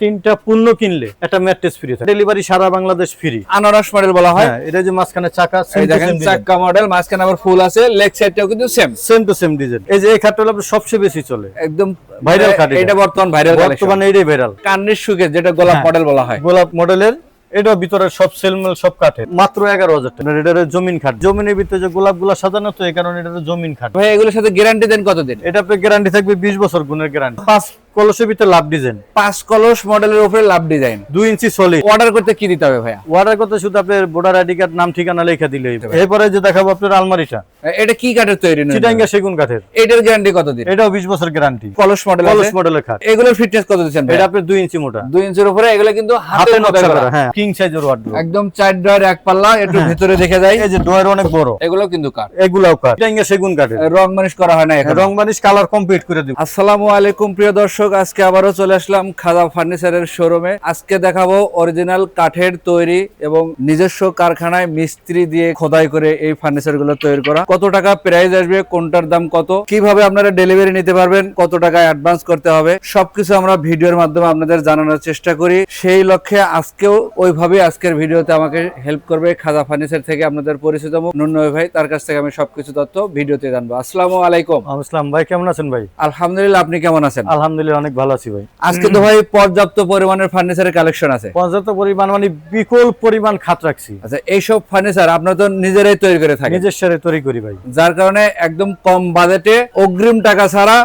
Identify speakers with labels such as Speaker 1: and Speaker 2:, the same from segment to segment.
Speaker 1: তিনটা পণ্য কিনলে একটা ম্যাট্রেস ফ্রি থাকে। ডেলিভারি সারা বাংলাদেশ ফ্রি।
Speaker 2: আনারস মডেল বলা হয়।
Speaker 1: হ্যাঁ, এটা যে মাঝখানে চাকা,
Speaker 2: এই দেখেন চাকা মডেল, মাঝখানে আবার ফুল আছে, লেগ সাইডটাও কিন্তু সেম
Speaker 1: টু সেম ডিজাইন। এই যে এই খাটটা হলো সবচেয়ে বেশি চলে,
Speaker 2: একদম
Speaker 1: ভাইরাল খাট।
Speaker 2: এটা বর্তমান ভাইরাল কালেকশন,
Speaker 1: বর্তমানে এটাই ভাইরাল।
Speaker 2: কানের সুকে যেটা গোলাপ মডেল বলা হয়,
Speaker 1: গোলাপ মডেলের। এটা ভিতরে সব সেলমেল সব কাঠে, মাত্র 11,000 টাকা। এটা জমিন খাট, জমিনের ভিতরে যে গোলাপগুলা সাজানো, তো এই কারণে এটা জমিন খাট।
Speaker 2: ভাই এগুলোর সাথে গ্যারান্টি দেন কতদিন?
Speaker 1: এটা আপনার গ্যারান্টি থাকবে 20 বছর গুণের গ্যারান্টি। 5 কলসের ভিতরে লাভ ডিজাইন,
Speaker 2: 5 কলস মডেলের উপরে লাভ ডিজাইন,
Speaker 1: 2 ইঞ্চি সলিড।
Speaker 2: অর্ডার করতে কি দিতে হবে ভাইয়া?
Speaker 1: অর্ডার করতে শুধু আপনার ভোটার আইডি কার্ড, নাম ঠিকানা লেখা দিলেই হবে। এরপরে যে দেখাবো আপনার আলমারিটা,
Speaker 2: এটা কি কাঠের তৈরি?
Speaker 1: চিটাঙ্গা সেগুন কাঠের।
Speaker 2: এটার গ্যারান্টি কতদিন?
Speaker 1: এটাও 20 বছর গ্যারান্টি।
Speaker 2: কলস মডেল,
Speaker 1: কলস মডেলের খাট।
Speaker 2: এগুলোর ফিটনেস কত দিচ্ছেন ভাই?
Speaker 1: এটা আপনার 2 ইঞ্চি মোটা,
Speaker 2: 2 ইঞ্চির উপরে। এগুলো কিন্তু
Speaker 1: হাতে
Speaker 2: হাতে
Speaker 1: নকশা
Speaker 2: করা।
Speaker 1: করা। হ্যাঁ, কিং সাইজের ওয়ার্ডরোব,
Speaker 2: একদম 4 ড্রয়ার এক পাল্লা। একটু ভিতরে দেখে যায়,
Speaker 1: এই যে ডয়ার অনেক বড়।
Speaker 2: এগুলো কিন্তু কাঠ,
Speaker 1: এগুলাও কাঠ, চিটাঙ্গা সেগুন কাঠের।
Speaker 2: রং মানিশ করা হয় না এখন।
Speaker 1: রং বানিশ কালার কমপ্লিট করে দিব।
Speaker 2: আসসালামু আলাইকুম প্রিয় দর্শক, আজকে আবারও চলে আসলাম খাজা ফার্নিচারের শোরুমে। আজকে দেখাবো অরিজিনাল কাঠের তৈরি এবং নিজস্ব কারখানায় মিস্ত্রি দিয়ে খোদাই করে এই ফার্নিচার গুলো তৈরি করা। কত টাকা প্রাইস আসবে, কোনটার দাম কত, কিভাবে আপনারা ডেলিভারি নিতে পারবেন, কত টাকা অ্যাডভান্স করতে হবে, সবকিছু আমরা ভিডিওর মাধ্যমে আপনাদের জানানোর চেষ্টা করি। সেই লক্ষ্যে আজকেও ওইভাবে আজকের ভিডিওতে আমাকে হেল্প করবে খাজা ফার্নিচার থেকে আপনাদের পরিচিত মুখ নুন্নয় ভাই। তার কাছ থেকে আমি সবকিছু তথ্য ভিডিওতে জানবো। আসসালামু আলাইকুম।
Speaker 1: আসসালাম ভাই, কেমন আছেন ভাই?
Speaker 2: আলহামদুলিল্লাহ, আপনি কেমন আছেন?
Speaker 1: আলহামদুলিল্লাহ, অনেক ভালো আছি ভাই।
Speaker 2: আজকে তো ভাই পর্যাপ্ত পরিমাণের ফার্নিচারের কালেকশন আছে।
Speaker 1: পর্যাপ্ত পরিমাণ মানে বিপুল পরিমাণ খাট রাখছি।
Speaker 2: আচ্ছা, এইসব ফার্নিচার আপনারা তো নিজেরাই তৈরি করে থাকেন?
Speaker 1: নিজস্ব তৈরি করি ভাই,
Speaker 2: যার কারণে একদম কম বাজেটে অগ্রিম টাকা ছাড়া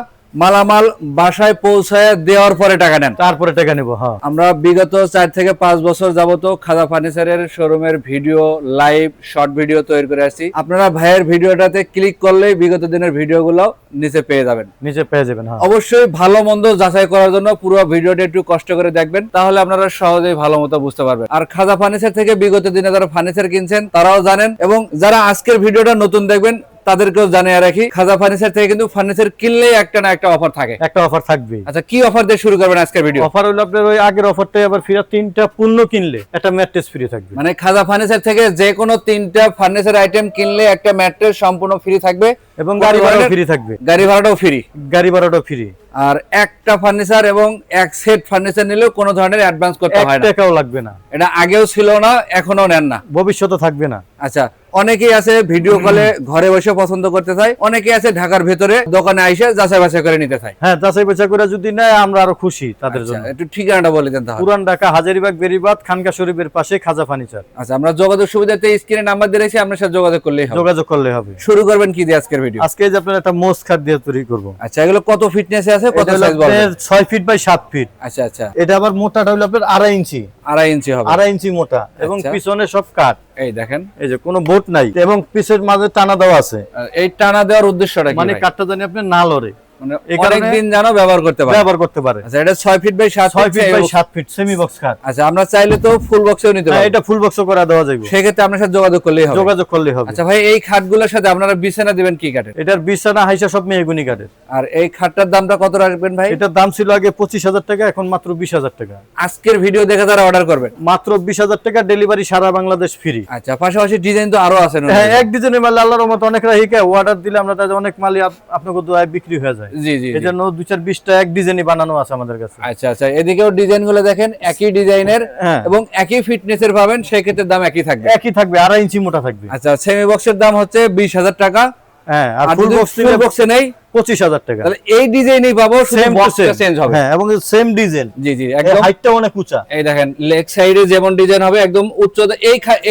Speaker 2: মালামাল বাসায় পৌঁছায় দেওয়ার পরে টাকা নেন,
Speaker 1: তারপরে টাকা নেব। হ্যাঁ,
Speaker 2: আমরা বিগত 4 থেকে 5 বছর যাবত খাজা ফার্নিচারের শোরুমের ভিডিও, লাইভ শর্ট ভিডিও তৈরি করে আসছি। আপনারা ভাইয়ের ভিডিওটাতে ক্লিক করলেই বিগত দিনের ভিডিওগুলো নিচে পেয়ে যাবেন,
Speaker 1: নিচে পেয়ে যাবেন। হ্যাঁ,
Speaker 2: অবশ্যই ভালো মন্দ যাচাই করার জন্য পুরো ভিডিওটা একটু কষ্ট করে দেখবেন, তাহলে আপনারা সহজেই ভালো মতো বুঝতে পারবেন। আর খাজা ফার্নিচার থেকে বিগত দিনে যারা ফার্নিচার কিনছেন তারাও জানেন, এবং যারা আজকের ভিডিওটা নতুন দেখবেন তাদেরকেও জানিয়ে রাখি, খাজা ফার্নিচার থেকে কিন্তু ফার্নিচার কিনলেই একটা না একটা অফার থাকে।
Speaker 1: একটা অফার থাকবে।
Speaker 2: আচ্ছা, কি অফার দিয়ে শুরু করবেন আজকের ভিডিও?
Speaker 1: অফার হলো আপনার ওই আগের অফারটাই আবার ফিরে, 3টা পণ্য কিনলে একটা ম্যাট্রেস ফ্রি থাকবে।
Speaker 2: মানে খাজা ফার্নিচার থেকে যে কোনো 3টা ফার্নিচার আইটেম কিনলে একটা ম্যাট্রেস সম্পূর্ণ ফ্রি থাকবে,
Speaker 1: এবং গাড়ি ভাড়াও ফ্রি থাকবে।
Speaker 2: গাড়ি ভাড়াটাও ফ্রি।
Speaker 1: গাড়ি ভাড়াটাও ফ্রি।
Speaker 2: আর একটা ফার্নিচার এবং এক সেট ফার্নিচার নিলেও কোনো ধরনের অ্যাডভান্স করতে হয় না,
Speaker 1: 1 টাকাও লাগবে না।
Speaker 2: এটা আগেও ছিল না, এখনো নেন না,
Speaker 1: ভবিষ্যতে থাকবে না।
Speaker 2: আচ্ছা, অনেকেই আছে ভিডিও কলে ঘরে বসে পছন্দ করতে চায়, অনেকেই আছে ঢাকার ভেতরে দোকানে আইসে যাচাই বাছাই করে নিতে চায়।
Speaker 1: হ্যাঁ, যাচাই বাছাই করে যদি নেয় আমরা আরো খুশি তাদের
Speaker 2: আচ্ছা,
Speaker 1: জন্য।
Speaker 2: একটু ঠিকানাটা বলে দেন তাহলে।
Speaker 1: পুরান ঢাকা হাজারীবাগ বেরিবাদ খানকা শরীফের পাশে খাজা ফার্নিচার।
Speaker 2: আচ্ছা, আমরা যোগাযোগ সুবিধাতে স্ক্রিনে নাম্বার দিয়ে রেখেছি, আপনার সাথে যোগাযোগ করলেই হবে।
Speaker 1: যোগাযোগ করলে হবে।
Speaker 2: শুরু করবেন কি দিয়ে আজকের ভিডিও?
Speaker 1: আজকে যে আপনার একটা মোজ খাট দিয়ে তৈরি করব।
Speaker 2: আচ্ছা, এগুলো কত ফিটনেস আছে, কত
Speaker 1: এটা
Speaker 2: সাইজ বলবেন?
Speaker 1: 6 ফিট বাই 7 ফিট।
Speaker 2: আচ্ছা আচ্ছা,
Speaker 1: এটা আবার মোটাটা হলো আপনার 2.5 ইঞ্চি।
Speaker 2: 2.5 ইঞ্চি হবে,
Speaker 1: 2.5 ইঞ্চি মোটা, এবং
Speaker 2: আচ্ছা।
Speaker 1: পিছনে সব কাঠ।
Speaker 2: এই দেখেন,
Speaker 1: এই যে কোনো বোট নাই, এবং পিছের মাঝে টানা দেওয়া আছে।
Speaker 2: এই টানা দেওয়ার উদ্দেশ্যটা কি?
Speaker 1: মানে
Speaker 2: ভাই?
Speaker 1: কাঠটা জানি আপনি না লড়ে,
Speaker 2: মানে
Speaker 1: এই কারণে
Speaker 2: অনেকদিন যেন ব্যবহার করতে পারে।
Speaker 1: ব্যবহার করতে পারে।
Speaker 2: আচ্ছা, এটা 6 feet by 7
Speaker 1: 6 feet by 7 feet semi box কাঠ।
Speaker 2: আচ্ছা, আমরা চাইলে তো ফুল বক্সেও নিতে
Speaker 1: হ্যাঁ,
Speaker 2: পারি।
Speaker 1: এটা ফুল বক্স করে দেওয়া যাবে।
Speaker 2: সেক্ষেত্রে আপনার সাথে যোগাযোগ করলেই হবে।
Speaker 1: যোগাযোগ করলে হবে।
Speaker 2: আচ্ছা ভাই, এই খাটগুলোর সাথে আপনারা বিছানা দিবেন কি কাঠের?
Speaker 1: এটার বিছানা হাইসা সব মেহগনি কাঠের।
Speaker 2: আর এই খাটটার দামটা কত রাখবেন ভাই?
Speaker 1: এটার দাম ছিল আগে 25,000 টাকা, এখন মাত্র 20,000 টাকা।
Speaker 2: আজকের ভিডিও দেখে যারা অর্ডার করবেন
Speaker 1: মাত্র 20,000 টাকা, ডেলিভারি সারা বাংলাদেশ ফ্রি।
Speaker 2: আচ্ছা, পাশাপাশি ডিজাইন তো আরো আছে।
Speaker 1: হ্যাঁ, এক ডিজাইনের মাল আল্লাহর রহমত অনেক রাহিকা অর্ডার দিলে আমরা তাদের অনেক মালই আপনাকে দোয়ায় বিক্রি হয়ে যায়।
Speaker 2: জি জি,
Speaker 1: এজন্য 2-4-20টা এক ডিজাইনই বানানো আছে আমাদের কাছে।
Speaker 2: আচ্ছা আচ্ছা, এদিকেও ডিজাইন গুলো দেখেন একই ডিজাইনের
Speaker 1: হ্যাঁ,
Speaker 2: এবং একই ফিটনেসের পাবেন, সেই ক্ষেত্রে দাম একই থাকবে।
Speaker 1: একই থাকবে, 2.5 ইঞ্চি মোটা থাকবে।
Speaker 2: আচ্ছা, সেমি বক্সের দাম হচ্ছে 20,000 টাকা।
Speaker 1: হ্যাঁ, আর
Speaker 2: আর
Speaker 1: ফুল
Speaker 2: যদি
Speaker 1: বক্স
Speaker 2: ফুল বক্সে নেই
Speaker 1: 25,000 টাকা।
Speaker 2: তাহলে এই ডিজাইনই পাবো, শুধু
Speaker 1: সেম টু
Speaker 2: বক্সটা
Speaker 1: সেম
Speaker 2: চেঞ্জ হবে।
Speaker 1: হ্যাঁ, এবং সেম ডিজাইন।
Speaker 2: জি জি,
Speaker 1: একদম
Speaker 2: একদম।
Speaker 1: হাইটটা অনেক উঁচা।
Speaker 2: এই দেখেন লেগ সাইডে যেমন ডিজাইন হবে একদম উচ্চতা,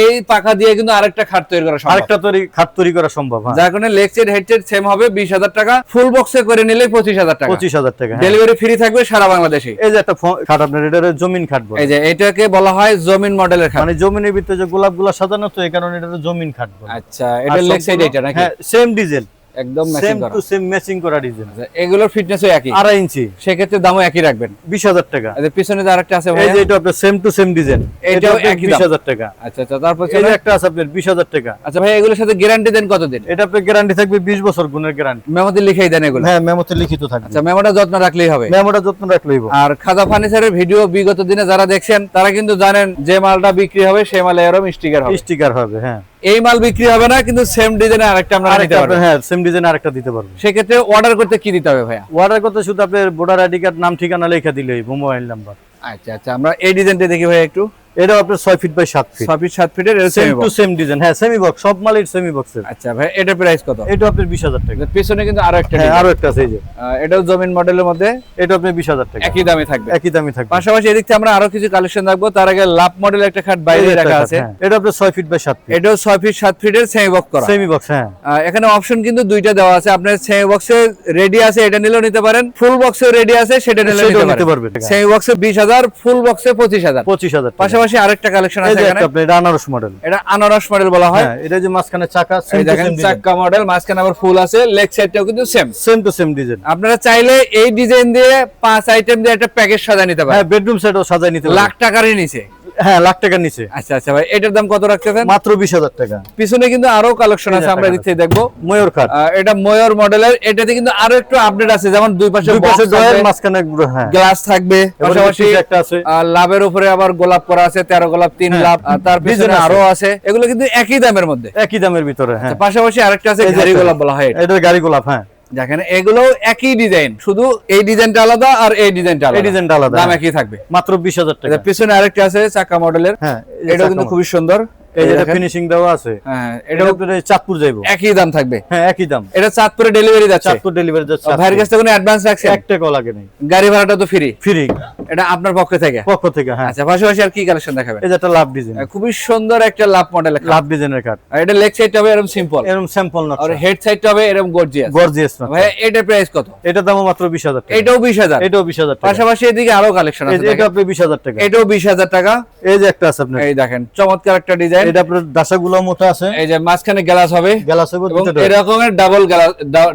Speaker 2: এই পাখা দিয়ে কিন্তু আরেকটা খাট তৈরি করা সম্ভব।
Speaker 1: আরেকটা খাট তৈরি করা সম্ভব। হ্যাঁ,
Speaker 2: যার কারণে leg side head side same হবে, 20,000 টাকা। ফুল বক্সে করে নিলে 25,000 টাকা।
Speaker 1: 25,000 টাকা। হ্যাঁ,
Speaker 2: ডেলিভারি ফ্রি থাকবে সারা বাংলাদেশে।
Speaker 1: এই যে একটা খাট আপনার, এটা জমিন খাট বলে।
Speaker 2: এই যে এটাকে বলা হয় জমিন মডেলের খাট।
Speaker 1: মানে জমিনের ভিতরে যে গোলাপগুলা সাজানো, তো এই কারণে এটা জমিন খাট বলে।
Speaker 2: আচ্ছা, এটা লেগ সাইড এটা নাকি?
Speaker 1: হ্যাঁ, সেম ডিজাইন,
Speaker 2: একদম ম্যাচিং
Speaker 1: সেম
Speaker 2: করা।
Speaker 1: টু সেম ম্যাচিং করা ডিজাইন।
Speaker 2: আচ্ছা, এগুলোর ফিটনেসও একই,
Speaker 1: 2.5 ইঞ্চি।
Speaker 2: সেক্ষেত্রে দামও একই রাখবেন,
Speaker 1: 20,000 টাকা।
Speaker 2: আচ্ছা, পিছনে যে আরেকটা আছে
Speaker 1: এই
Speaker 2: ভাই,
Speaker 1: যে এটা আপনার সেম টু সেম ডিজাইন,
Speaker 2: এটাও একই দাম।
Speaker 1: 20,000 টাকা।
Speaker 2: আচ্ছা আচ্ছা, তারপর
Speaker 1: এই যে একটা আছে আপনার 20,000 টাকা।
Speaker 2: আচ্ছা ভাই, এগুলোর সাথে গ্যারান্টি দেন কতদিন?
Speaker 1: এটা আপনার গ্যারান্টি থাকবে 20 বছর গুণের গ্যারান্টি।
Speaker 2: মেমোতে লিখেই দেন এগুলো?
Speaker 1: হ্যাঁ, মেমোতে লিখিত থাকবে।
Speaker 2: আচ্ছা, মেমোটা যত্ন রাখলেই হবে।
Speaker 1: মেমোটা যত্ন রাখলেই হবে।
Speaker 2: আর খাজা ফার্নিচারের ভিডিও বিগত দিনে যারা দেখছেন তারা কিন্তু জানেন যে মালটা বিক্রি হবে সেই মালে এরকম স্টিকার হবে।
Speaker 1: স্টিকার হবে। হ্যাঁ,
Speaker 2: এই মাল বিক্রি হবে না, কিন্তু সেম ডিজাইনের আরেকটা আমরা নিতে পারবো।
Speaker 1: হ্যাঁ, সেম ডিজাইন আরেকটা দিতে পারবো।
Speaker 2: সেক্ষেত্রে অর্ডার করতে কি দিতে হবে ভাইয়া?
Speaker 1: অর্ডার করতে শুধু আপনার ভোটার আইডি কার্ড, নাম ঠিকানা লেখা দিলেই, মোবাইল নাম্বার।
Speaker 2: আচ্ছা আচ্ছা, আমরা এই ডিজাইনটা দেখি ভাই একটু।
Speaker 1: এটা আপনার 6 ফিট বাই 7 ফিট,
Speaker 2: 6 ফিট 7 ফিটের
Speaker 1: সেম টু সেম ডিজাইন। হ্যাঁ, সেমি বক্স, সব মালের সেমি বক্সের।
Speaker 2: আচ্ছা ভাই, এটার প্রাইস কত?
Speaker 1: এটা আপনার 20000 টাকা।
Speaker 2: পিছনে কিন্তু আরো একটা
Speaker 1: হ্যাঁ,
Speaker 2: design।
Speaker 1: আরো একটা আছে এই যে,
Speaker 2: এটাও জমিন মডেলের মধ্যে,
Speaker 1: এটা আপনার 20000 টাকা।
Speaker 2: একই দামে থাকবে।
Speaker 1: একই দামে থাকবে।
Speaker 2: পাশাপাশি এদিক থেকে আমরা আরো কিছু কালেকশন রাখবো, তার আগে লাভ মডেলের একটা খাট বাইরে রাখা আছে।
Speaker 1: হ্যাঁ, এটা আপনার 6 ফিট বাই 7 ফিট।
Speaker 2: এটাও 6 ফিট 7 ফিটের সেমি বক্স করা।
Speaker 1: সেমি বক্স, হ্যাঁ।
Speaker 2: এখানে অপশন কিন্তু দুইটা দেওয়া আছে, আপনার সেমি বক্সে রেডি আছে এটা নিলেও নিতে পারেন, ফুল বক্সে রেডি আছে সেটা নিলেও নিতে পারবেন। সেমি বক্সে 20000, ফুল বক্সে 25000।
Speaker 1: 25000।
Speaker 2: পাশাপাশি আরেকটা কালেকশন আছে এখানে,
Speaker 1: এটা আনারস মডেল।
Speaker 2: এটা আনারস মডেল বলা হয়।
Speaker 1: হ্যাঁ, এটা যে মাঝখানে চাকা,
Speaker 2: এই দেখেন চাকা মডেল, মাঝখানে আবার ফুল আছে, লেগ সাইডটাও কিন্তু
Speaker 1: সেম টু সেম ডিজাইন।
Speaker 2: আপনারা চাইলে এই ডিজাইন দিয়ে 5 আইটেম দিয়ে একটা প্যাকেজ সাজায় নিতে পারেন।
Speaker 1: হ্যাঁ, বেডরুম সেটও সাজায় নিতে পারবেন।
Speaker 2: লাখ টাকারই নিচে।
Speaker 1: হ্যাঁ, লাখ টাকার নিচে।
Speaker 2: আচ্ছা আচ্ছা ভাই, এটার দাম কত রাখতেছেন?
Speaker 1: মাত্র 20000 টাকা।
Speaker 2: পিছনে কিন্তু আরো কালেকশন আছে, আমরা এদিক থেকে দেখবো।
Speaker 1: ময়ূর খাট,
Speaker 2: এটা ময়ূর মডেলের, এটাতে কিন্তু আরো একটু আপডেট আছে, যেমন দুই পাশে
Speaker 1: ডয়ার, মাঝখানে হ্যাঁ
Speaker 2: গ্লাস থাকবে, পাশাপাশি
Speaker 1: একটা আছে।
Speaker 2: লাভের উপরে আবার গোলাপ করা আছে, 13 গোলাপ 3 লাভ, তার পিছনে আরো আছে। এগুলো কিন্তু একই দামের মধ্যে,
Speaker 1: একই দামের ভিতরে। হ্যাঁ,
Speaker 2: পাশাপাশি আরেকটা আছে গাড়ি গোলাপ বলা হয়,
Speaker 1: এটা গাড়ি গোলাপ। হ্যাঁ,
Speaker 2: দেখেন এগুলো একই ডিজাইন, শুধু এই ডিজাইনটা আলাদা আর এই ডিজাইনটা আলাদা।
Speaker 1: এই ডিজাইনটা আলাদা,
Speaker 2: দাম একই থাকবে।
Speaker 1: মাত্র 20000 টাকা।
Speaker 2: পিছনে আরেকটা আছে চাকা মডেলের।
Speaker 1: হ্যাঁ,
Speaker 2: এটাও কিন্তু খুবই সুন্দর।
Speaker 1: এই যে ফিনিশিং দেওয়া আছে।
Speaker 2: হ্যাঁ,
Speaker 1: এটা আপনাদের চাঁদপুর যাইবো,
Speaker 2: একই দাম থাকবে।
Speaker 1: হ্যাঁ, একই দাম।
Speaker 2: এটা চাঁদপুরে ডেলিভারি যাচ্ছে।
Speaker 1: চাঁদপুর ডেলিভারি যাচ্ছে।
Speaker 2: ভাইয়ের কাছে কোনো অ্যাডভান্স রাখছে?
Speaker 1: 1 টাকাও লাগে নাই।
Speaker 2: গাড়ি ভাড়াটা তো ফ্রি।
Speaker 1: ফ্রি,
Speaker 2: এটা আপনার পক্ষ থেকে?
Speaker 1: পক্ষ থেকে। হ্যাঁ।
Speaker 2: আচ্ছা, পাশাপাশি আর কি কালেকশন দেখাবেন?
Speaker 1: এই যে একটা লাভ ডিজাইন,
Speaker 2: খুবই সুন্দর একটা লাভ মডেল,
Speaker 1: লাভ ডিজাইনের কাট।
Speaker 2: আর এটা লেগ সাইড হবে এরকম সিম্পল,
Speaker 1: এরকম স্যাম্পল না,
Speaker 2: আর হেড সাইডটা হবে এরকম গর্জিয়াস।
Speaker 1: গর্জিয়াস না।
Speaker 2: ভাই এটার প্রাইস কত?
Speaker 1: এটার দাম মাত্র 20000 টাকা।
Speaker 2: এটাও 20000।
Speaker 1: এটাও 20000 টাকা।
Speaker 2: পাশাপাশি এদিকে আরো কালেকশন আছে,
Speaker 1: এটা আপনার 20000 টাকা।
Speaker 2: এটাও 20000 টাকা।
Speaker 1: এই যে একটা আছে আপনার,
Speaker 2: এই দেখেন চমৎকার একটা ডিজাইন।
Speaker 1: এটা আপনার দাসাগুলো মোটা আছে।
Speaker 2: এই যে মাঝখানে গ্লাস হবে,
Speaker 1: গ্লাস হবে
Speaker 2: এবং
Speaker 1: দুটো,
Speaker 2: এরকমের ডাবল গ্লাস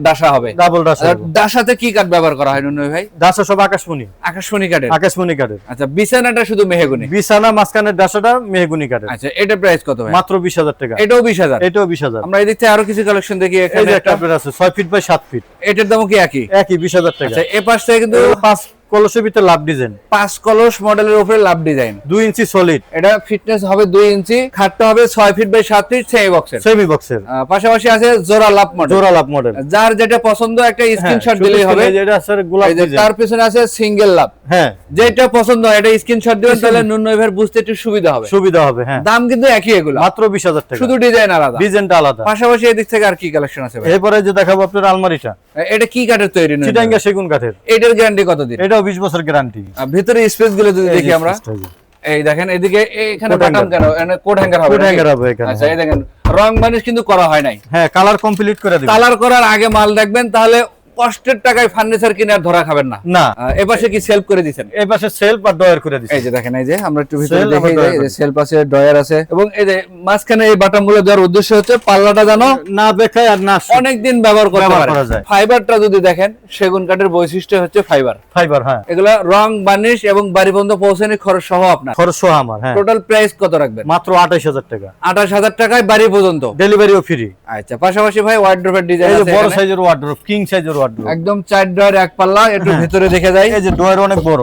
Speaker 2: ডাসা হবে।
Speaker 1: ডাবল দাসা।
Speaker 2: আর ডাসাতে কি কাঠ ব্যবহার করা হয় নুনু ভাই?
Speaker 1: দাসা সব আকাশমণি,
Speaker 2: আকাশমণি কাঠের।
Speaker 1: আকাশমণি কাঠের।
Speaker 2: আচ্ছা, বিছানাটা শুধু মেহগনি?
Speaker 1: বিছানা মাঝখানের দাসাটা মেহগুনি কাঠের।
Speaker 2: আচ্ছা, এটা প্রাইস কত ভাই?
Speaker 1: মাত্র 20000 টাকা।
Speaker 2: এটাও 20000।
Speaker 1: এটাও 20000।
Speaker 2: আমরা এদিক থেকে আরো কিছু কালেকশন দেখি।
Speaker 1: এই
Speaker 2: এখানে
Speaker 1: যে একটা
Speaker 2: একটা
Speaker 1: আপনার আছে 6 ফিট বাই 7 ফিট।
Speaker 2: এটার দামও কি একই?
Speaker 1: একই 20000 টাকা।
Speaker 2: আচ্ছা, এই পাশ থেকে কিন্তু
Speaker 1: 5 কলসের ভিতরে লাভ ডিজাইন,
Speaker 2: 5 কলস মডেলের উপরে লাভ ডিজাইন,
Speaker 1: 2 ইঞ্চি সলিড।
Speaker 2: এটা ফিটনেস হবে 2 ইঞ্চি, খাটটা হবে 6 ফিট বাই 7 ফিট সেমি বক্সের।
Speaker 1: সেমি বক্সের।
Speaker 2: পাশাপাশি আছে জোড়া লাভ মডেল।
Speaker 1: জোড়া লাভ মডেল,
Speaker 2: যার যেটা পছন্দ একটা স্ক্রিনশট দিলেই হবে।
Speaker 1: এটা আছে গোলাপ
Speaker 2: এই যে
Speaker 1: ডিজাইন।
Speaker 2: তার পিছনে আছে সিঙ্গেল লাভ।
Speaker 1: হ্যাঁ,
Speaker 2: যেটা পছন্দ হয় এটা স্ক্রিনশট দিবেন, তাহলে নুনু ভাইয়ের বুঝতে একটু সুবিধা হবে।
Speaker 1: সুবিধা হবে। হ্যাঁ,
Speaker 2: দাম কিন্তু একই এগুলো,
Speaker 1: মাত্র 20000 টাকা।
Speaker 2: শুধু ডিজাইন আলাদা,
Speaker 1: ডিজাইনটা আলাদা।
Speaker 2: পাশাপাশি এদিক থেকে আর কি কালেকশন আছে ভাই?
Speaker 1: এরপরে যে দেখাবো আপনার আলমারিটা,
Speaker 2: এটা কি কাঠের তৈরি?
Speaker 1: চিটাঙ্গা সেগুন কাঠের।
Speaker 2: এটার গ্যারান্টি কতদিন?
Speaker 1: এটাও 20 বছর গ্যারান্টি।
Speaker 2: ভিতরে স্পেস গুলো যদি দেখি আমরা, এই দেখেন এদিকে এখানে
Speaker 1: কোট
Speaker 2: বাটন কেন, এখানে কোড হ্যাঙ্গার হবে।
Speaker 1: কোট হ্যাঙ্গার হবে এখানে।
Speaker 2: আচ্ছা, এই দেখেন রং বানিশ কিন্তু করা হয় নাই।
Speaker 1: হ্যাঁ, কালার কমপ্লিট করে দিবেন।
Speaker 2: কালার করার আগে মাল দেখবেন, তাহলে কষ্টের টাকায় ফার্নিচার কিনে আর ধরা খাবেন না।
Speaker 1: না,
Speaker 2: এপাশে কি সেলফ করে দিবেন?
Speaker 1: এই পাশে সেলফ আর ডয়ার করে দিছি।
Speaker 2: এই যে দেখেন, এই যে আমরা একটু ভিতরে
Speaker 1: Shelf
Speaker 2: দেখি,
Speaker 1: আর drawer
Speaker 2: এই যে সেলফ আছে, ডয়ার আছে, এবং এই যে মাঝখানে এই বাটন গুলো দেওয়ার উদ্দেশ্য হচ্ছে পাল্লাটা জানো
Speaker 1: না বেখায় আর না
Speaker 2: অনেকদিন ব্যবহার করতে
Speaker 1: ব্যবহার
Speaker 2: পারে।
Speaker 1: করা যায়।
Speaker 2: ফাইবারটা যদি দেখেন, সেগুন কাঠের বৈশিষ্ট্য হচ্ছে ফাইবার।
Speaker 1: ফাইবার। হ্যাঁ,
Speaker 2: এগুলা রং বানিশ এবং বাড়ি পর্যন্ত পৌঁছানো খরচ সহ আপনার।
Speaker 1: খরচ সহ আমার। হ্যাঁ,
Speaker 2: টোটাল প্রাইস কত রাখবেন?
Speaker 1: মাত্র 28000 টাকা।
Speaker 2: 28000 টাকায় বাড়ি পর্যন্ত,
Speaker 1: ডেলিভারিও ফ্রি।
Speaker 2: আচ্ছা, পাশাপাশি ভাই ওয়ার্ড্রোবের ডিজাইন
Speaker 1: এই যে
Speaker 2: আছে
Speaker 1: বড়
Speaker 2: এখানে।
Speaker 1: সাইজের ওয়ার্ডরোব, কিং সাইজের ওয়ার্ডরোব,
Speaker 2: একদম 4 ডয়ার 1 পাল্লা, একটু ভিতরে দেখে যাই।
Speaker 1: এই যে ডয়ার অনেক বড়,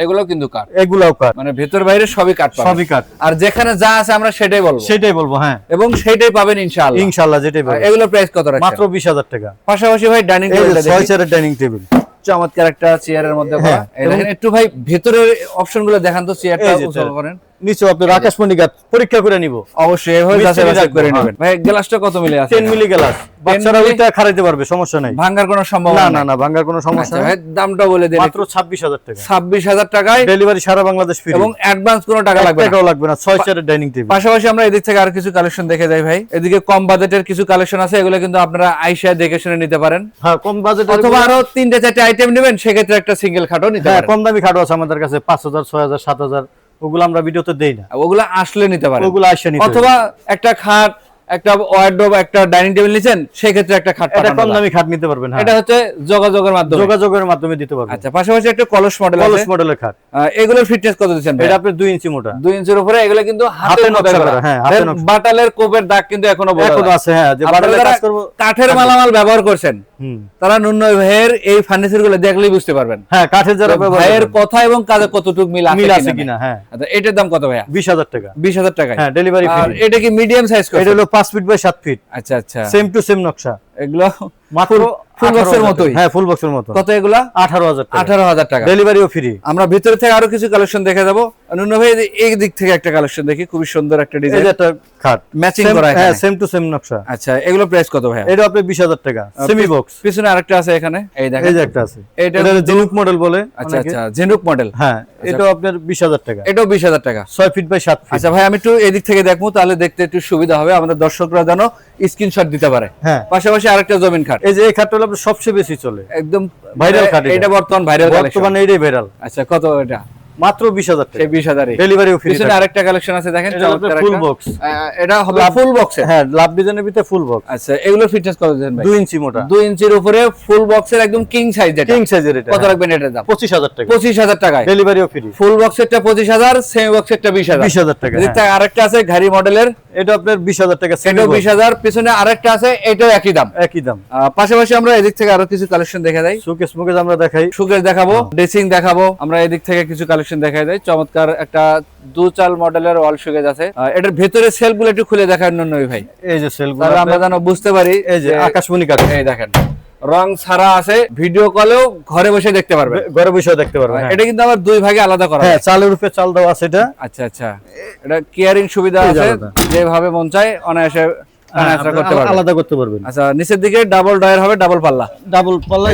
Speaker 2: এগুলো কিন্তু কাঠ,
Speaker 1: এগুলাও কাঠ,
Speaker 2: মানে ভেতর বাইরে সবই কাঠ পাবেন।
Speaker 1: সবই কাঠ।
Speaker 2: আর যেখানে যা আছে আমরা সেটাই বলবো,
Speaker 1: সেটাই বলবো। হ্যাঁ,
Speaker 2: এবং সেটাই পাবেন ইনশাআল্লাহ।
Speaker 1: ইনশাআল্লাহ যেটাই বলবো।
Speaker 2: এগুলোর প্রাইস কত রাখছেন?
Speaker 1: মাত্র 20000 টাকা।
Speaker 2: পাশাপাশি ভাই ডাইনিং
Speaker 1: এই যে
Speaker 2: টেবিলটা
Speaker 1: 6
Speaker 2: দেখি,
Speaker 1: চেয়ারের ডাইনিং টেবিল,
Speaker 2: চমৎকার একটা চেয়ারের মধ্যে করা।
Speaker 1: হ্যাঁ,
Speaker 2: এই দেখেন একটু ভাই ভেতরের অপশনগুলো দেখান তো, চেয়ারটা
Speaker 1: এই যে
Speaker 2: উজ্জ্বল করেন।
Speaker 1: নিচে আপনার আকাশমণি কাঠ পরীক্ষা করে নিব।
Speaker 2: অবশ্যই এভাবে
Speaker 1: মিস্ত্রি
Speaker 2: যাচাই বাছাই
Speaker 1: রাখবো,
Speaker 2: করে
Speaker 1: হ্যাঁ।
Speaker 2: নেবেন। ভাই গ্লাসটা কত মিলি আছে?
Speaker 1: 10 মিলি গ্লাস, বাচ্চারা
Speaker 2: মিলি?
Speaker 1: ওইটা খারাইতে পারবে, সমস্যা নাই।
Speaker 2: ভাঙার কোনো
Speaker 1: না
Speaker 2: সম্ভাবনা
Speaker 1: না
Speaker 2: নাই?
Speaker 1: না, ভাঙার কোনো সমস্যা
Speaker 2: আচ্ছা
Speaker 1: নাই।
Speaker 2: ভাই, দামটা বলে দেন।
Speaker 1: মাত্র 26000 টাকা।
Speaker 2: 26000 টাকায়
Speaker 1: ডেলিভারি সারা বাংলাদেশ ফ্রি,
Speaker 2: এবং অ্যাডভান্স কোনো টাকা লাগবে না।
Speaker 1: টাকাও লাগবে না। 6 চেয়ারের ডাইনিং টেবিল।
Speaker 2: পাশাপাশি আমরা এদিক থেকে আর কিছু কালেকশন দেখে যাই ভাই। এদিকে কম বাজেটের কিছু কালেকশন আছে, এগুলো কিন্তু আপনারা আইসা দেখে শুনে নিতে পারেন।
Speaker 1: হ্যাঁ, কম বাজেটের
Speaker 2: অথবা আরো 3-4টা আইটেম নেবেন, সেক্ষেত্রে একটা সিঙ্গেল খাটও নিতে
Speaker 1: হ্যাঁ,
Speaker 2: পারেন।
Speaker 1: কম দামি খাটও আছে আমাদের কাছে, 5000 6000 7000, ওগুলো আমরা ভিডিওতে দেই না,
Speaker 2: ওগুলো আসলে নিতে পারেন।
Speaker 1: ওগুলো আসে নিতে হবে।
Speaker 2: অথবা একটা খাট, একটা ওয়ার্ডরোব, একটা ডাইনিং টেবিল নিছেন, সেক্ষেত্রে একটা খাট
Speaker 1: এটা
Speaker 2: পাঠানো
Speaker 1: কম
Speaker 2: যায়।
Speaker 1: দামি খাট নিতে পারবেন। হ্যাঁ,
Speaker 2: এটা হচ্ছে যোগাযোগের মাধ্যমে,
Speaker 1: যোগাযোগের মাধ্যমে দিতে পারবেন।
Speaker 2: আচ্ছা, পাশাপাশি একটা কলস মডেল আছে।
Speaker 1: কলস মডেলের খাট,
Speaker 2: এগুলোর ফিটনেস কত দিচ্ছেন ভাই?
Speaker 1: এটা আপনার 2 ইঞ্চি মোটা,
Speaker 2: 2 ইঞ্চির উপরে। এগুলো কিন্তু
Speaker 1: হাতে
Speaker 2: হাতে
Speaker 1: নকশা
Speaker 2: নকশা
Speaker 1: করা,
Speaker 2: করা।
Speaker 1: হ্যাঁ, হাতে নকশা।
Speaker 2: বাটালের কোপের দাগ কিন্তু এখনো বোঝা
Speaker 1: এখনো
Speaker 2: যায়।
Speaker 1: আছে। হ্যাঁ, যে
Speaker 2: আপনারা
Speaker 1: বাটালে
Speaker 2: যারা
Speaker 1: কাজ করব,
Speaker 2: কাঠের মালামাল ব্যবহার করছেন,
Speaker 1: হুম,
Speaker 2: তারা নুন্নয় ভাইয়ের এই ফার্নিচার গুলো দেখলেই বুঝতে পারবেন
Speaker 1: হ্যাঁ, কাঠের যারা ব্যবহার
Speaker 2: ভাইয়ের
Speaker 1: করেন,
Speaker 2: কথা এবং কাজে কতটুকু মিল
Speaker 1: মিল আছে
Speaker 2: আছে
Speaker 1: কিনা। হ্যাঁ,
Speaker 2: আচ্ছা, এটার দাম কত ভাইয়া?
Speaker 1: 20000 টাকা।
Speaker 2: 20000 টাকায়।
Speaker 1: হ্যাঁ, ডেলিভারি
Speaker 2: আর
Speaker 1: ফ্রি।
Speaker 2: এটা কি মিডিয়াম সাইজ?
Speaker 1: এটা হলো 5 ফিট বাই 7 ফিট,
Speaker 2: আচ্ছা আচ্ছা,
Speaker 1: সেম টু সেম নকশা।
Speaker 2: এগুলো
Speaker 1: মাত্র
Speaker 2: ফুল বক্সের মতোই।
Speaker 1: হ্যাঁ, ফুল বক্সের মতো।
Speaker 2: কত এগুলা?
Speaker 1: 18,000 টাকা।
Speaker 2: 18,000 টাকা।
Speaker 1: ডেলিভারিও ফ্রি।
Speaker 2: আমরা ভিতরে থেকে আরো কিছু কালেকশন দেখে যাবো। নুন্না ভাই এই দিক থেকে একটা কালেকশন দেখি, খুবই সুন্দর একটা
Speaker 1: এই
Speaker 2: ডিজাইন।
Speaker 1: যে একটা খাট
Speaker 2: ম্যাচিং
Speaker 1: Same-
Speaker 2: করা
Speaker 1: হ্যাঁ,
Speaker 2: এখানে।
Speaker 1: সেম টু সেম নকশা।
Speaker 2: আচ্ছা, এগুলো প্রাইস কত ভাই?
Speaker 1: এটা আপনার 20,000 টাকা, সেমি বক্স।
Speaker 2: পিছনে আরেকটা আছে এখানে, এই দেখেন।
Speaker 1: এই যে একটা আছে,
Speaker 2: এটা
Speaker 1: এটা জিনুক মডেল বলে।
Speaker 2: আচ্ছা
Speaker 1: অনেকে।
Speaker 2: আচ্ছা, জেনুক মডেল।
Speaker 1: হ্যাঁ, এটাও আপনার 20,000 টাকা।
Speaker 2: এটাও 20,000 টাকা।
Speaker 1: 6 ফিট বাই 7 ফিট।
Speaker 2: আচ্ছা ভাই, আমি একটু এদিক থেকে দেখবো, তাহলে দেখতে একটু সুবিধা হবে, আমাদের দর্শকরা যেন স্ক্রিনশট দিতে পারে।
Speaker 1: হ্যাঁ,
Speaker 2: পাশাপাশি আরেকটা জমিন খাট,
Speaker 1: এই যে এই খাটটা হলো আপনার সবচেয়ে বেশি চলে,
Speaker 2: একদম
Speaker 1: ভাইরাল খাট।
Speaker 2: এটা বর্তমান ভাইরাল কালেকশন।
Speaker 1: বর্তমানে এটাই ভাইরাল।
Speaker 2: আচ্ছা, কত এটা?
Speaker 1: মাত্র 20,000 টাকা।
Speaker 2: সেই 20,000 এ
Speaker 1: ডেলিভারিও ফ্রি।
Speaker 2: পিছনে আরেকটা কালেকশন আছে দেখেন,
Speaker 1: এটা
Speaker 2: চমৎকার
Speaker 1: ফুল
Speaker 2: একটা।
Speaker 1: বক্স।
Speaker 2: এটা হবে ফুল বক্সে।
Speaker 1: হ্যাঁ, লাভ ডিজাইনের ভিতরে ফুল বক্স।
Speaker 2: আচ্ছা, এগুলোর ফিটনেস কত দেন ভাই?
Speaker 1: 2 ইঞ্চি মোটা।
Speaker 2: 2 ইঞ্চির উপরে ফুল বক্সের একদম কিং সাইজ যেটা।
Speaker 1: কিং সাইজের এটা।
Speaker 2: কত রাখবেন এটার দাম?
Speaker 1: 25,000 টাকা।
Speaker 2: 25,000 টাকায়।
Speaker 1: ডেলিভারিও ফ্রি।
Speaker 2: ফুল বক্সেরটা 25,000, সেমি বক্সেরটা 20,000।
Speaker 1: 20,000 টাকা।
Speaker 2: এদিকে আরেকটা আছে ঘাড়ি মডেলের,
Speaker 1: এটা আপনার 20,000 টাকা।
Speaker 2: এটাও 20,000। পিছনে আরেকটা আছে, এটাও একই দাম।
Speaker 1: একই দাম।
Speaker 2: পাশাপাশি আমরা এদিক থেকে আরো কিছু কালেকশন দেখা দেয়।
Speaker 1: শোকেস মুকেস আমরা দেখাই।
Speaker 2: সুকেশ দেখাবো, ড্রেসিং দেখাবো, আমরা এদিক থেকে কিছু কালেকশন দেখাই দেয়। চমৎকার একটা দুচাল মডেলের ওয়াল সুকেজ আছে। এটার ভেতরে সেলফ গুলো একটু খুলে দেখার জন্য ভাই,
Speaker 1: এই যে সেলগুলো
Speaker 2: তাহলে আমরা যেন বুঝতে পারি।
Speaker 1: এই যে আকাশমণি কাঠ।
Speaker 2: এই দেখেন, রং ছাড়া আছে, ভিডিও কলেও ঘরে বসে দেখতে পারবে,
Speaker 1: ঘরে বসে দেখতে পারবেন।
Speaker 2: এটা কিন্তু আবার দুই ভাগে আলাদা করা।
Speaker 1: হ্যাঁ, চালের উপরে চাল দেওয়া আছে এটা।
Speaker 2: আচ্ছা আচ্ছা, এটা কেয়ারিং সুবিধা
Speaker 1: এই যে
Speaker 2: আছে,
Speaker 1: আলাদা।
Speaker 2: যেভাবে মন চায় অনায়াসে করতে পারবে।
Speaker 1: আলাদা করতে পারবেন।
Speaker 2: আচ্ছা, নিচের দিকে ডাবল ডয়ার হবে, ডাবল পাল্লা।
Speaker 1: ডাবল পাল্লা।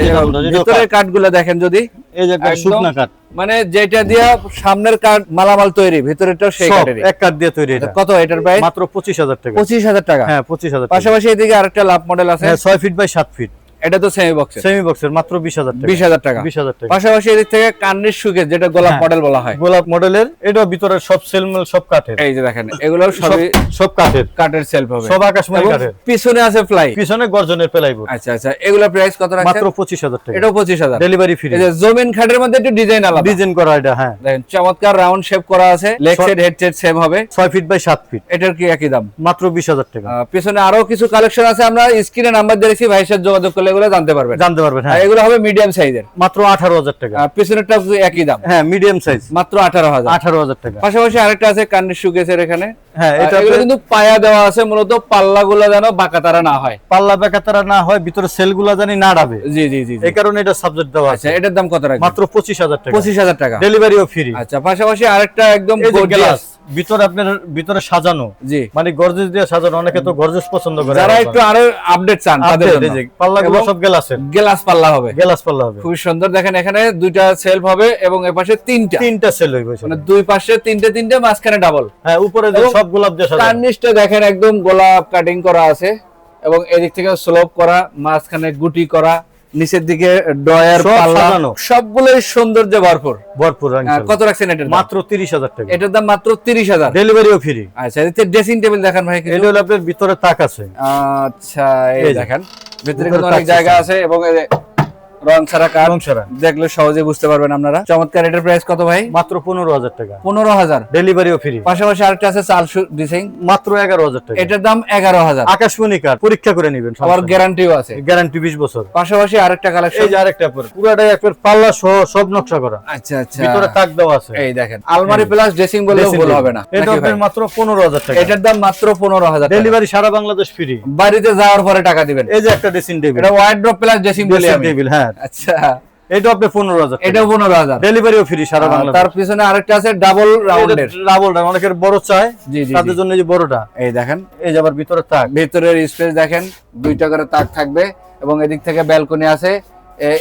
Speaker 2: ভিতরের কাঠগুলো দেখেন যদি,
Speaker 1: এই যে একটা
Speaker 2: একদম
Speaker 1: শুকনা কাঠ,
Speaker 2: মানে যেটা দিয়া সামনের কাঠ মালামাল তৈরি, ভিতরেরটাও সেই
Speaker 1: সব
Speaker 2: কাঠেরই।
Speaker 1: এক কাঠ দিয়ে তৈরি। এটা
Speaker 2: কত এটার প্রাইস?
Speaker 1: মাত্র 25,000 টাকা।
Speaker 2: 25,000 টাকা।
Speaker 1: হ্যাঁ, 25,000 টাকা।
Speaker 2: পাশাপাশি এদিকে আরেকটা লাভ মডেল আছে,
Speaker 1: হ্যাঁ, 6 ফিট বাই 7 ফিট।
Speaker 2: এটা তো সেমি বক্সের,
Speaker 1: সেমি বক্সের, মাত্র 20,000 টাকা।
Speaker 2: 20,000 টাকা।
Speaker 1: 20,000 টাকা।
Speaker 2: পাশাপাশি এদিক থেকে কান্নির সুকেস, যেটা গোলাপ
Speaker 1: হ্যাঁ।
Speaker 2: মডেল বলা হয়,
Speaker 1: গোলাপ মডেলের। এটা ভিতরে সব সেলমেল, সব কাঠের।
Speaker 2: এই যে দেখেন, এগুলো সবই
Speaker 1: সব কাঠের,
Speaker 2: কাঠের সেলফ হবে,
Speaker 1: সব আকাশমণি
Speaker 2: এবং
Speaker 1: কাঠের।
Speaker 2: পিছনে আছে ফ্লাই,
Speaker 1: পিছনে গর্জনের প্লাইবোর্ড।
Speaker 2: আচ্ছা আচ্ছা, এগুলো প্রাইস কত রাখছেন?
Speaker 1: মাত্র 25,000 টাকা।
Speaker 2: এটাও 25,000।
Speaker 1: Delivery free.
Speaker 2: এই যে জমিন খাটের মধ্যে একটু ডিজাইন আলাদা,
Speaker 1: ডিজাইন করা এটা। হ্যাঁ,
Speaker 2: দেখেন চমৎকার রাউন্ড শেপ করা আছে, leg side head side same হবে।
Speaker 1: 6 ফিট বাই 7 ফিট।
Speaker 2: এটার কি একই দাম?
Speaker 1: মাত্র 20,000 টাকা।
Speaker 2: পিছনে আরো কিছু কালেকশন আছে, আমরা স্ক্রিনে নাম্বার দিয়েছি, ভাইয়ের সাথে যোগাযোগ করলে এগুলো জানতে পারবেন।
Speaker 1: জানতে পারবেন।
Speaker 2: আর
Speaker 1: হ্যাঁ,
Speaker 2: এগুলো হবে মিডিয়াম সাইজের,
Speaker 1: মাত্র 18,000 টাকা।
Speaker 2: পিছনেরটা একই দাম।
Speaker 1: হ্যাঁ, মিডিয়াম সাইজ,
Speaker 2: মাত্র 18,000।
Speaker 1: 18,000 টাকা।
Speaker 2: পাশাপাশি আরেকটা আছে কান্নির সুকেসের এখানে।
Speaker 1: হ্যাঁ, এটা
Speaker 2: এগুলো কিন্তু পায়া দেওয়া আছে, মূলত পাল্লাগুলো যেন বাঁকা তারা না হয়,
Speaker 1: পাল্লা বেকাতারা না হয়, ভিতরে সেলগুলা জানি না ডাবে।
Speaker 2: জি জি জি।
Speaker 1: এই কারণে এটা সাবজেক্ট দেওয়া আছে।
Speaker 2: আচ্ছা, এটার দাম কত রাখবেন?
Speaker 1: মাত্র 25,000 টাকা।
Speaker 2: 25,000 টাকা।
Speaker 1: ডেলিভারিও ফ্রি।
Speaker 2: আচ্ছা, পাশাপাশি আরেকটা একদম
Speaker 1: এই যে
Speaker 2: gorgeous।
Speaker 1: গ্লাস, ভিতরে আপনার ভিতরে সাজানো,
Speaker 2: জি,
Speaker 1: মানে গর্জেস দিয়ে সাজানো। অনেকে তো গর্জেস পছন্দ করে।
Speaker 2: যারা একটু আরো আপডেট চান তাদের
Speaker 1: আপডেট,
Speaker 2: জন্য।
Speaker 1: এই যে পাল্লাগুলো
Speaker 2: এবং
Speaker 1: সব গ্লাসের,
Speaker 2: গ্লাস পাল্লা হবে,
Speaker 1: গ্লাস পাল্লা হবে।
Speaker 2: খুবই সুন্দর। দেখেন এখানে দুইটা সেলফ হবে এবং এর পাশে তিনটা,
Speaker 1: তিনটা সেল হইবে।
Speaker 2: মানে দুই পাশে তিনটে, মাঝখানে ডাবল।
Speaker 1: হ্যাঁ, উপরে যে
Speaker 2: এবং
Speaker 1: সব গোলাপ দিয়ে সাজানো।
Speaker 2: কার্নিশটা দেখেন একদম গোলাপ কাটিং করা আছে, এবং এদিক থেকে স্লোপ করা, মাঝখানে গুটি করা, নিচের দিকে ডয়ার
Speaker 1: সব
Speaker 2: পাল্লা,
Speaker 1: সাজানো।
Speaker 2: সবগুলোই সৌন্দর্যে ভরপুর।
Speaker 1: ভরপুর।
Speaker 2: কত রাখছেন এটার দাম?
Speaker 1: মাত্র 30,000 টাকা।
Speaker 2: এটার দাম মাত্র 30,000।
Speaker 1: ডেলিভারিও ফ্রি।
Speaker 2: আচ্ছা, এতে ড্রেসিং টেবিল দেখান ভাই কিছু।
Speaker 1: এটা হলো আপনার ভিতরে তাক আছে।
Speaker 2: আচ্ছা, এই
Speaker 1: এই যে।
Speaker 2: দেখেন ভিতরে
Speaker 1: ভিতরে
Speaker 2: কিন্তু অনেক
Speaker 1: তাক
Speaker 2: জায়গা
Speaker 1: আছে।
Speaker 2: আছে, এবং এই যে রং ছাড়া কাঠ,
Speaker 1: রং ছাড়া।
Speaker 2: দেখলে সহজে বুঝতে পারবেন আপনারা। চমৎকার। এটার প্রাইস কত ভাই?
Speaker 1: মাত্র 15,000 টাকা।
Speaker 2: 15,000।
Speaker 1: ডেলিভারিও ফ্রি।
Speaker 2: পাশাপাশি আরেকটা আছে চাল ডিজাইন,
Speaker 1: মাত্র 11,000 টাকা।
Speaker 2: এটার দাম 11,000।
Speaker 1: আকাশমণি কাঠ, পরীক্ষা করে নেবেন।
Speaker 2: আবার গ্যারান্টিও আছে,
Speaker 1: গ্যারান্টি 20 বছর।
Speaker 2: পাশাপাশি আরেকটা কালেকশন,
Speaker 1: এই যে আরেকটা পুরোটাই একবার পাল্লা সহ সব নকশা করা।
Speaker 2: আচ্ছা আচ্ছা,
Speaker 1: ভিতরে তাক দেওয়া আছে।
Speaker 2: এই দেখেন আলমারি প্লাস ড্রেসিং বললেও ভুল হবে না।
Speaker 1: এটা
Speaker 2: নাকি
Speaker 1: আপনার
Speaker 2: ভাই?
Speaker 1: মাত্র 15,000 টাকা।
Speaker 2: এটার দাম মাত্র 15,000 টাকা।
Speaker 1: ডেলিভারি সারা বাংলাদেশ ফ্রি।
Speaker 2: বাড়িতে যাওয়ার পরে টাকা দিবেন।
Speaker 1: এই যে একটা ড্রেসিং টেবিল,
Speaker 2: এটা ওয়ার্ড্রপ প্লাস ড্রেসিং বলি আমি।
Speaker 1: টেবিল। হ্যাঁ,
Speaker 2: আচ্ছা,
Speaker 1: এটা আপনি 15,000 টাকা।
Speaker 2: এটাও 15,000।
Speaker 1: ডেলিভারিও ফ্রি সারা বাংলাদেশ।
Speaker 2: তার পিছনে আরেকটা আছে ডাবল রাউন্ডের,
Speaker 1: ডাবল ডান, অনেকের বড় চায়,
Speaker 2: জি জি
Speaker 1: তাদের জন্য এই যে বড়টা।
Speaker 2: এই দেখেন,
Speaker 1: এই যে আবার ভিতরে তাক।
Speaker 2: ভিতরের স্পেস দেখেন, দুইটা করে তাক থাকবে, এবং এদিক থেকে ব্যালকনি আছে,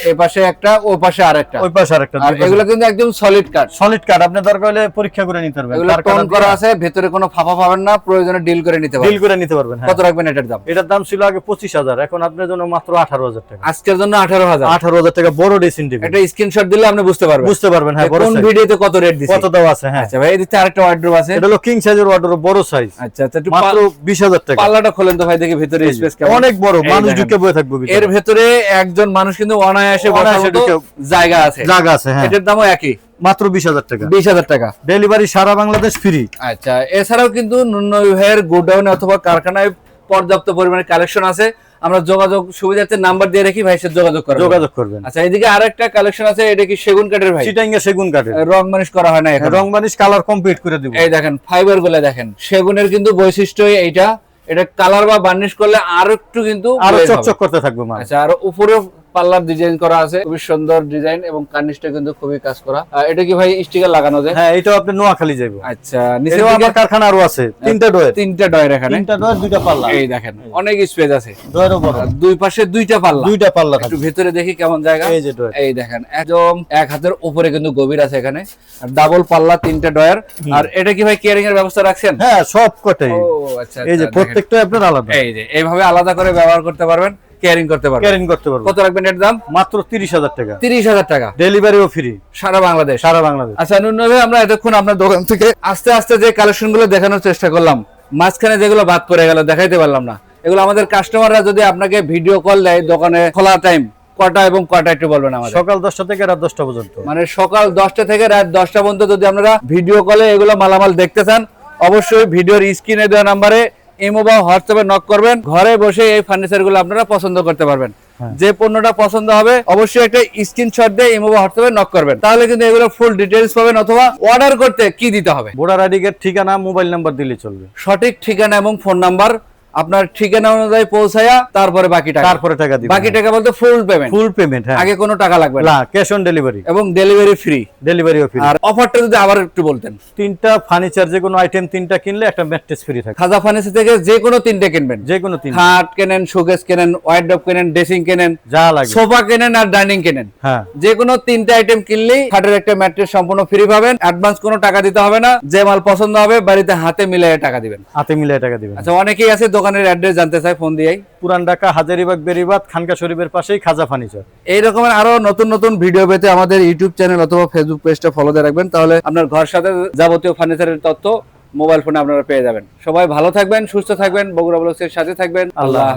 Speaker 2: এই পাশে একটা, ওই পাশে আরেকটা।
Speaker 1: ওই পাশে আরেকটা।
Speaker 2: আর এগুলো কিন্তু একদম সলিড কাঠ,
Speaker 1: সলিড কাঠ। আপনি দরকার হলে পরীক্ষা করে নিতে পারবেন।
Speaker 2: এগুলো টোন করা আছে, ভিতরে কোনো ফাঁপা পাবেন না, প্রয়োজনে ডিল করে নিতে
Speaker 1: ডিল
Speaker 2: পারবেন।
Speaker 1: করে নিতে পারবেন। হ্যাঁ।
Speaker 2: কত রাখবেন এটার দাম?
Speaker 1: এটার দাম ছিল আগে 25,000, এখন আপনার জন্য মাত্র 18,000 টাকা।
Speaker 2: আজকের জন্য 18,000।
Speaker 1: 18,000 টাকা বড় ড্রেসিং টেবিল।
Speaker 2: এটা স্ক্রিনশট দিলে আপনি বুঝতে পারবেন।
Speaker 1: বুঝতে পারবেন। হ্যাঁ, বড়
Speaker 2: কোন
Speaker 1: সাইজ।
Speaker 2: ভিডিওতে কত রেট দিছি,
Speaker 1: কত দেওয়া আছে। হ্যাঁ,
Speaker 2: আচ্ছা ভাই, এদিকে আরেকটা ওয়ার্ড্রোব আছে,
Speaker 1: এটা হলো কিং সাইজের অর্ডার, বড় সাইজ।
Speaker 2: আচ্ছা আচ্ছা, একটু
Speaker 1: মাত্র 20,000 টাকা।
Speaker 2: পাল্লাটা খোলেন তো ভাই, দেখি ভিতরে স্পেস কেমন।
Speaker 1: অনেক বড়,
Speaker 2: এই
Speaker 1: মানুষ
Speaker 2: দেখেন।
Speaker 1: ঢুকে বসে থাকবে ভিতরে।
Speaker 2: এর ভেতরে একজন মানুষ কিন্তু অনায়াসে বসার
Speaker 1: অনায়াসে
Speaker 2: মতো
Speaker 1: ঢুকে
Speaker 2: জায়গা আছে,
Speaker 1: জায়গা আছে। হ্যাঁ,
Speaker 2: এটার দামও একই,
Speaker 1: মাত্র 20,000 টাকা।
Speaker 2: 20,000 টাকা।
Speaker 1: ডেলিভারি সারা বাংলাদেশ ফ্রি।
Speaker 2: আচ্ছা, এছাড়াও কিন্তু নুন্নবী ভাইয়ের গোডাউনে অথবা কারখানায় পর্যাপ্ত পরিমাণে কালেকশন আছে। আমরা যোগাযোগ সুবিধার্থে নাম্বার দিয়ে রাখি, ভাইয়ের সাথে যোগাযোগ করবেন। আচ্ছা, এদিকে আরেকটা কালেকশন আছে, এটা কি সেগুন কাঠের ভাই?
Speaker 1: চিটাঙ্গা সেগুন কাঠের।
Speaker 2: রং মানিশ করা হয় না এখানে,
Speaker 1: রং বানিশ কালার কমপ্লিট করে দিব।
Speaker 2: এই দেখেন ফাইবার গুলো দেখেন, সেগুনের কিন্তু বৈশিষ্ট্য এইটা, এটা কালার বা বার্নিশ করলে আরো একটু কিন্তু
Speaker 1: আরো
Speaker 2: glaze হবে।
Speaker 1: চকচক করতে থাকবে মাল।
Speaker 2: আচ্ছা, আর উপরে পাল্লার ডিজাইন করা আছে, খুবই সুন্দর ডিজাইন এবং কার্নিশটা কিন্তু খুবই কাজ করা। এটা কি ভাই স্টিকার লাগানো যায়?
Speaker 1: হ্যাঁ, এটাও আপনি নোয়াখালী যাইবো।
Speaker 2: আচ্ছা, নিচে
Speaker 1: এটাও আমার কারখানা আরো আছে, তিনটা ডয়ের।
Speaker 2: তিনটা ডয়ের এখানে,
Speaker 1: তিনটা ডয়ের, দুইটা পাল্লা।
Speaker 2: এই দেখেন অনেক স্পেস আছে,
Speaker 1: ডয়েরও বড়,
Speaker 2: আর দুই পাশে দুইটা পাল্লা।
Speaker 1: দুইটা পাল্লা
Speaker 2: একটু
Speaker 1: থাকবে।
Speaker 2: ভিতরে দেখি কেমন জায়গা।
Speaker 1: এই যে ডয়ের।
Speaker 2: এই দেখেন একদম এক হাতের উপরে কিন্তু গভীর আছে এখানে, আর ডাবল পাল্লা, তিনটা ডয়ার। আর এটা কি ভাই কেয়ারিং এর ব্যবস্থা রাখছেন?
Speaker 1: হ্যাঁ, সব কটাই।
Speaker 2: ও আচ্ছা,
Speaker 1: এই যে
Speaker 2: আচ্ছা,
Speaker 1: প্রত্যেকটা আপনার আলাদা,
Speaker 2: দেখেন। এই যে এইভাবে আলাদা করে ব্যবহার করতে পারবেন, কেয়ারিং করতে পারবেন।
Speaker 1: ক্যারিং করতে পারবো।
Speaker 2: কত রাখবেন এর দাম?
Speaker 1: মাত্র 30,000 টাকা,
Speaker 2: 30,000 টাকা,
Speaker 1: ডেলিভারিও ফ্রি
Speaker 2: সারা বাংলাদেশ।
Speaker 1: সারা বাংলাদেশ।
Speaker 2: আচ্ছা নুন্নু ভাই, আমরা এতক্ষণ আপনার দোকান থেকে আস্তে আস্তে যে কালেকশন গুলো দেখানোর চেষ্টা করলাম, মাঝখানে যেগুলো বাদ পড়ে গেল দেখাইতে পারলাম না, এগুলো আমাদের কাস্টমাররা যদি আপনাকে ভিডিও কল দেয়, দোকানে খোলা টাইম কটা এবং কটা একটু বলবেন আমাদের?
Speaker 1: সকাল 10টা থেকে রাত 10টা পর্যন্ত।
Speaker 2: মানে সকাল 10টা থেকে রাত 10টা পর্যন্ত যদি আপনারা ভিডিও কলে এগুলো মালামাল দেখতে চান, অবশ্যই ভিডিওর স্ক্রিনে দেওয়া নাম্বারে ইমো বা হোয়াটসঅ্যাপে নক করবেন। ঘরে বসে এই ফার্নিচার গুলো আপনারা পছন্দ করতে পারবেন। যে পণ্যটা পছন্দ হবে অবশ্যই একটা স্ক্রিনশট দিয়ে ইমো বা হোয়াটসঅ্যাপে নক করবেন, তাহলে কিন্তু এগুলো ফুল ডিটেইলস পাবেন। অথবা অর্ডার করতে কি দিতে হবে?
Speaker 1: ভোটার আইডি কার্ড, ঠিকানা, মোবাইল নাম্বার দিলে চলবে।
Speaker 2: সঠিক ঠিকানা এবং ফোন নাম্বার আপনার ঠিকানা অনুযায়ী পৌঁছায়া তারপরে বাকি টাকা,
Speaker 1: তারপরে টাকা দিবেন।
Speaker 2: বাকি টাকা বলতে ফুল পেমেন্ট,
Speaker 1: ফুল পেমেন্ট। হ্যাঁ,
Speaker 2: আগে কোনো টাকা লাগবে না,
Speaker 1: না, ক্যাশ অন ডেলিভারি
Speaker 2: এবং ডেলিভারি ফ্রি।
Speaker 1: ডেলিভারিও ফ্রি।
Speaker 2: আর অফারটা যদি আবার একটু বলতেন?
Speaker 1: তিনটা ফার্নিচার, যে কোনো আইটেম তিনটা কিনলে একটা ম্যাট্রেস ফ্রি থাকে।
Speaker 2: খাজা ফার্নিচার থেকে যে কোনো তিনটে কিনবেন,
Speaker 1: যে কোনো তিন,
Speaker 2: খাট কেনেন, শোকেস কেনেন, ওয়ার্ডরোব কেনেন, ড্রেসিং কেনেন,
Speaker 1: যা লাগে।
Speaker 2: সোফা কেনেন আর ডাইনিং কেনেন,
Speaker 1: হ্যাঁ,
Speaker 2: যে কোনো তিনটে আইটেম কিনলেই খাটের একটা ম্যাট্রেস সম্পূর্ণ ফ্রি পাবেন। অ্যাডভান্স কোনো টাকা দিতে হবে না, যে মাল পছন্দ হবে বাড়িতে হাতে মিলিয়ে টাকা দিবেন।
Speaker 1: হাতে মিলিয়ে টাকা দিবেন।
Speaker 2: আচ্ছা, অনেকেই আছে দোকানের অ্যাড্রেস জানতে চায় ফোন দিয়েই।
Speaker 1: পুরান ঢাকা হাজারীবাগ বেরিবাদ খানকা শরীফের পাশেই খাজা ফার্নিচার।
Speaker 2: এই রকমের আরো নতুন নতুন ভিডিও পেতে আমাদের ইউটিউব চ্যানেল অথবা ফেসবুক পেজটা ফলো দিয়ে রাখবেন, তাহলে আপনার ঘর সাথে যাবতীয় ফার্নিচারের তথ্য মোবাইল ফোনে আপনারা পেয়ে যাবেন। সবাই ভালো থাকবেন, সুস্থ থাকবেন, বগুড়া ব্লগসের সাথে থাকবেন। আল্লাহ।